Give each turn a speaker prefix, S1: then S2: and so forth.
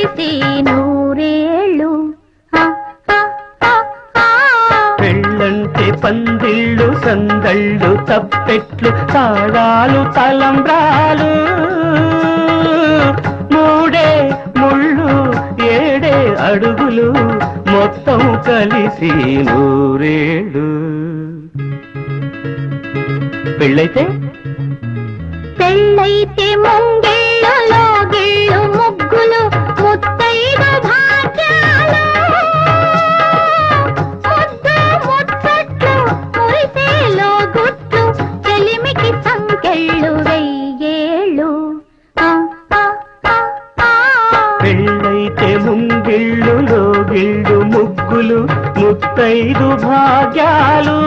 S1: కలిసి నూరేళ్ళు.
S2: పెళ్ళంటే పందిళ్ళు సందళ్ళు తప్పెట్లు తాళాలు తలంబ్రాలు మూడే ముళ్ళు ఏడే అడుగులు మొత్తం కలిసి నూరేళ్ళు. పెళ్ళైతే
S1: పెళ్ళైతే ముంగిళ్ళు లోగిళ్ళు ముగ్గులు ముత్తైదు భాగ్యాలు ముద్దు ముచ్చట్లు మురిసేలో గుట్లు చెలిమికి సంకెళ్ళు వెయ్యేళ్ళు.
S2: పెళ్ళైతే ముంగిళ్ళు లోగిళ్ళు ముగ్గులు ముత్తైదు భాగ్యాలు